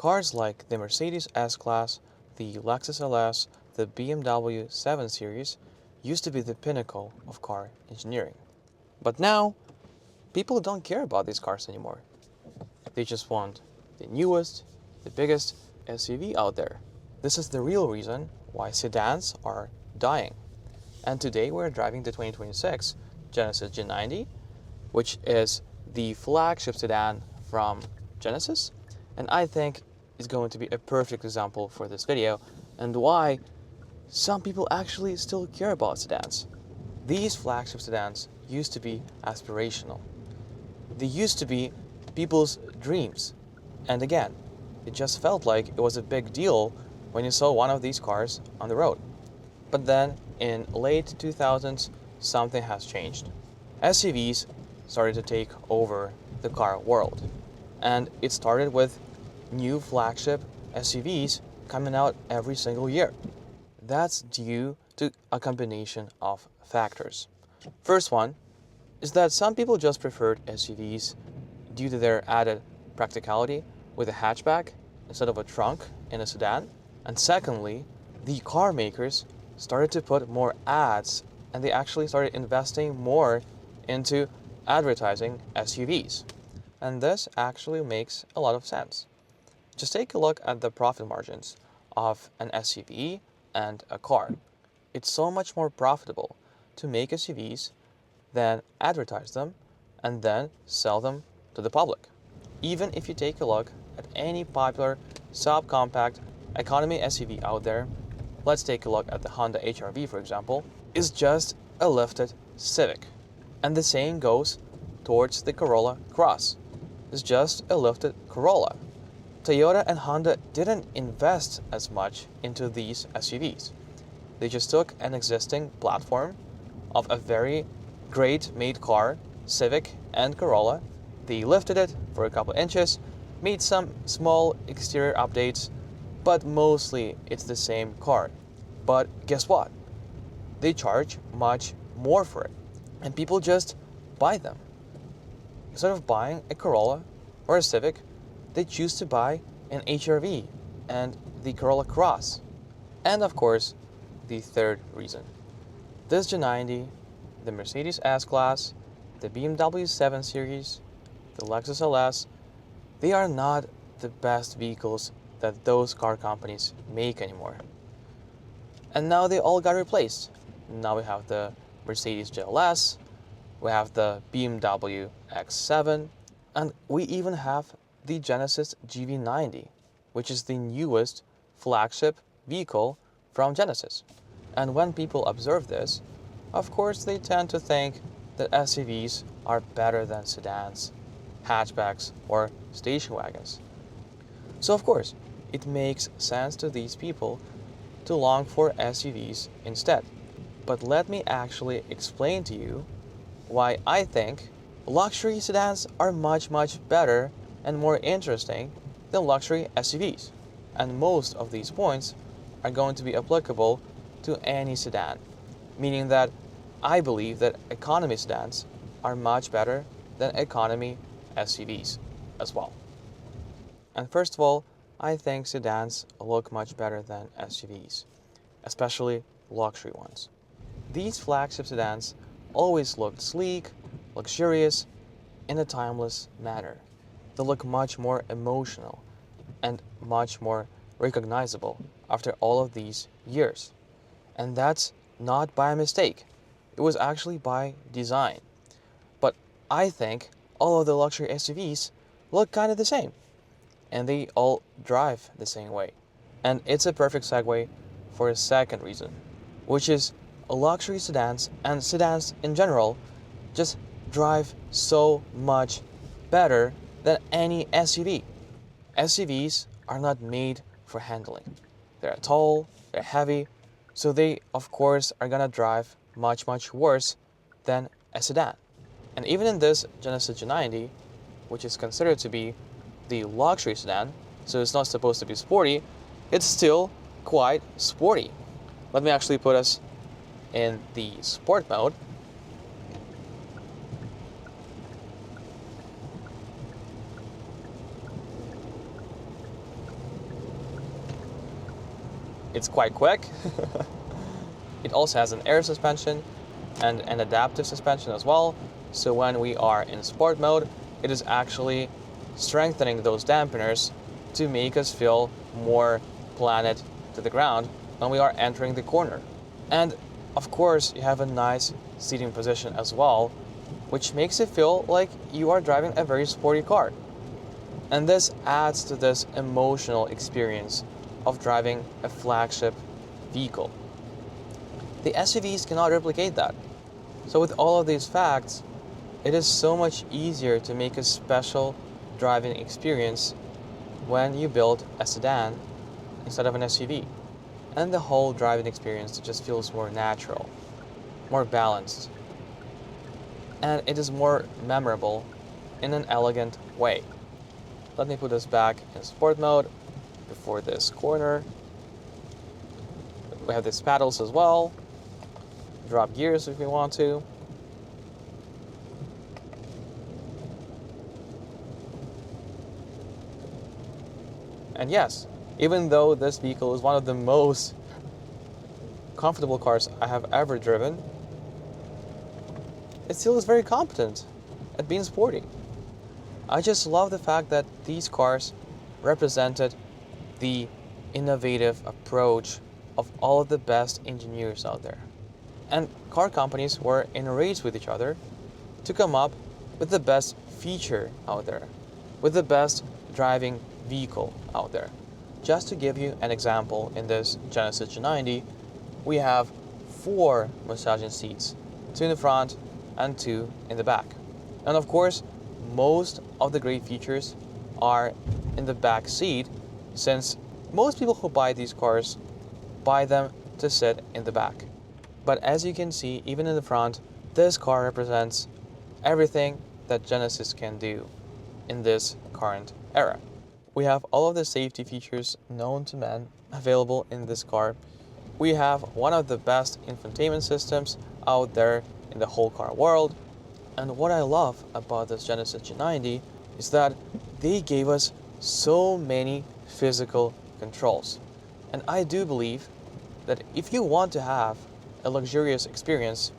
Cars like the Mercedes S-Class, the Lexus LS, the BMW 7 Series used to be the pinnacle of car engineering. But now, people don't care about these cars anymore. They just want the newest, the biggest SUV out there. This is the real reason why sedans are dying. And today we're driving the 2026 Genesis G90, which is the flagship sedan from Genesis, and I think is going to be a perfect example for this video and why some people actually still care about sedans. These flagship sedans used to be aspirational. They used to be people's dreams. And again, it just felt like it was a big deal when you saw one of these cars on the road. But then in late 2000s, something has changed. SUVs started to take over the car world. And it started with new flagship SUVs coming out every single year. That's due to a combination of factors. First one is that some people just preferred SUVs due to their added practicality with a hatchback instead of a trunk in a sedan. And secondly, the car makers started to put more ads, and they actually started investing more into advertising SUVs. And this actually makes a lot of sense. Just take a look at the profit margins of an SUV and a car. It's so much more profitable to make SUVs than advertise them and then sell them to the public. Even if you take a look at any popular subcompact economy SUV out there, let's take a look at the Honda HR-V, for example, is just a lifted Civic. And the same goes towards the Corolla Cross. It's just a lifted Corolla. Toyota and Honda didn't invest as much into these SUVs. They just took an existing platform of a very great made car, Civic and Corolla. They lifted it for a couple inches, made some small exterior updates, but mostly it's the same car. But guess what? They charge much more for it, and people just buy them. Instead of buying a Corolla or a Civic, they choose to buy an HR-V and the Corolla Cross. And of course, the third reason. This G90, the Mercedes S-Class, the BMW 7 Series, the Lexus LS, they are not the best vehicles that those car companies make anymore. And now they all got replaced. Now we have the Mercedes GLS, we have the BMW X7, and we even have the Genesis G90, which is the newest flagship vehicle from Genesis. And when people observe this, of course they tend to think that SUVs are better than sedans, hatchbacks, or station wagons. So of course, it makes sense to these people to long for SUVs instead. But let me actually explain to you why I think luxury sedans are much better and more interesting than luxury SUVs. And most of these points are going to be applicable to any sedan, meaning that I believe that economy sedans are much better than economy SUVs as well. And first of all, I think sedans look much better than SUVs, especially luxury ones. These flagship sedans always looked sleek, luxurious, in a timeless manner. They look much more emotional and much more recognizable after all of these years. And that's not by mistake. It was actually by design. But I think all of the luxury SUVs look kind of the same, and they all drive the same way. And it's a perfect segue for a second reason, which is luxury sedans and sedans in general just drive so much better than any SUV. SUVs are not made for handling. They're tall, they're heavy, so they of course are gonna drive much worse than a sedan. And even in this Genesis G90, which is considered to be the luxury sedan, so it's not supposed to be sporty, it's still quite sporty. Let me actually put us in the sport mode. It's quite quick. It also has an air suspension and an adaptive suspension as well. So when we are in sport mode, it is actually strengthening those dampeners to make us feel more planted to the ground when we are entering the corner. And of course, you have a nice seating position as well, which makes it feel like you are driving a very sporty car. And this adds to this emotional experience of driving a flagship vehicle. The SUVs cannot replicate that. So with all of these facts, it is so much easier to make a special driving experience when you build a sedan instead of an SUV. And the whole driving experience just feels more natural, more balanced, and it is more memorable in an elegant way. Let me put this back in sport mode before this corner. We have these paddles as well. Drop gears if we want to. And yes, even though this vehicle is one of the most comfortable cars I have ever driven, it still is very competent at being sporty. I just love the fact that these cars represented the innovative approach of all of the best engineers out there. And car companies were in a race with each other to come up with the best feature out there, with the best driving vehicle out there. Just to give you an example, in this Genesis G90, we have 4 massaging seats, 2 in the front and 2 in the back. And of course, most of the great features are in the back seat, since most people who buy these cars buy them to sit in the back. But as you can see, even in the front, this car represents everything that Genesis can do in this current era. We have all of the safety features known to man available in this car. We have one of the best infotainment systems out there in the whole car world. And what I love about this Genesis G90 is that they gave us so many physical controls. And I do believe that if you want to have a luxurious experience,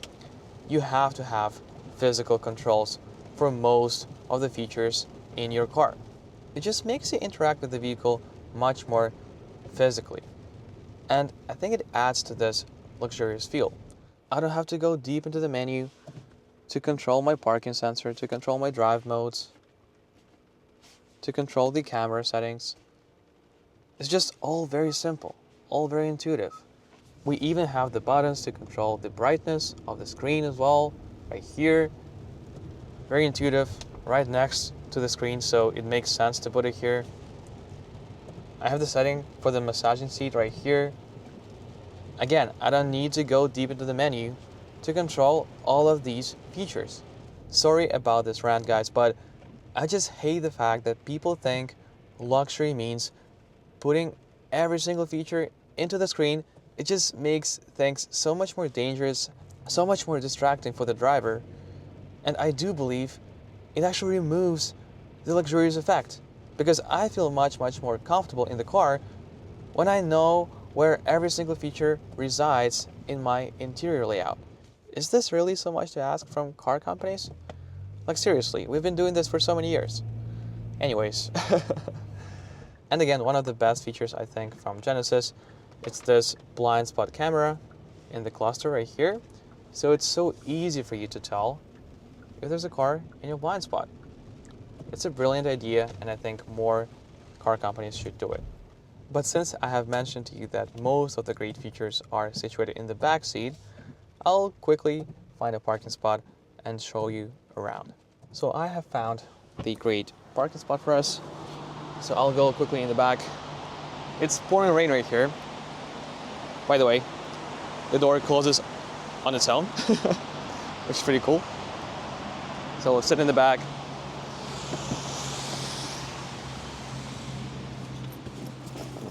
you have to have physical controls for most of the features in your car. It just makes you interact with the vehicle much more physically. And I think it adds to this luxurious feel. I don't have to go deep into the menu to control my parking sensor, to control my drive modes, to control the camera settings. It's just all very simple, all very intuitive. We even have the buttons to control the brightness of the screen as well, right here. Very intuitive, right next to the screen, so it makes sense to put it here. I have the setting for the massaging seat right here. Again, I don't need to go deep into the menu to control all of these features. Sorry about this rant, guys, but I just hate the fact that people think luxury means putting every single feature into the screen. It just makes things so much more dangerous, so much more distracting for the driver. And I do believe it actually removes the luxurious effect, because I feel much more comfortable in the car when I know where every single feature resides in my interior layout. Is this really so much to ask from car companies? Like seriously, we've been doing this for so many years. Anyways. And again, one of the best features I think from Genesis, it's this blind spot camera in the cluster right here. So it's so easy for you to tell if there's a car in your blind spot. It's a brilliant idea, and I think more car companies should do it. But since I have mentioned to you that most of the great features are situated in the back seat, I'll quickly find a parking spot and show you around. So I have found the great parking spot for us. So I'll go quickly in the back. It's pouring rain right here. By the way, the door closes on its own, which is pretty cool. So we'll sit in the back.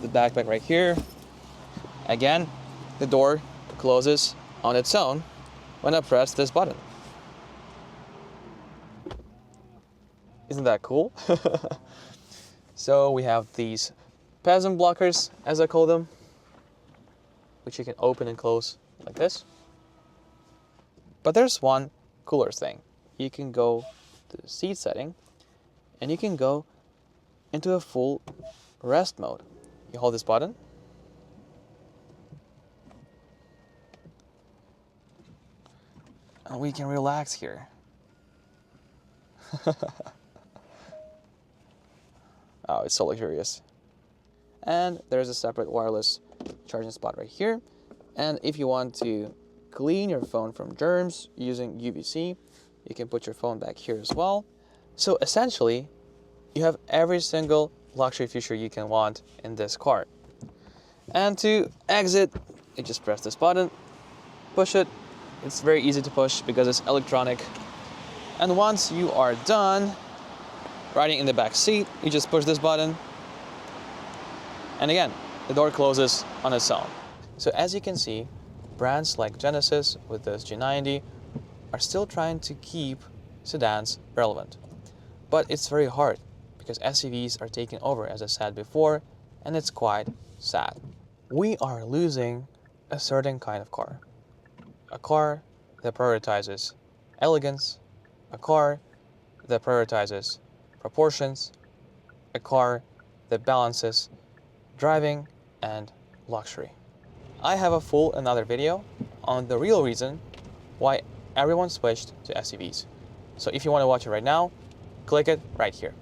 The backpack right here. Again, the door closes on its own when I press this button. Isn't that cool? So we have these peasant blockers, as I call them. which you can open and close like this. But there's one cooler thing. You can go to the seat setting and you can go into a full rest mode. You hold this button and we can relax here. Oh, it's so luxurious. And there's a separate wireless charging spot right here. And if you want to clean your phone from germs using UVC, you can put your phone back here as well. So essentially, you have every single luxury feature you can want in this car. And to exit, you just press this button, push it. It's very easy to push because it's electronic. And once you are done riding in the back seat, you just push this button. And again, the door closes on its own. So as you can see, brands like Genesis with this G90 are still trying to keep sedans relevant. But it's very hard because SUVs are taking over, as I said before, and it's quite sad. We are losing a certain kind of car. A car that prioritizes elegance, a car that prioritizes proportions, a car that balances driving and luxury. I have a full another video on the real reason why everyone switched to SUVs. So if you want to watch it right now, click it right here.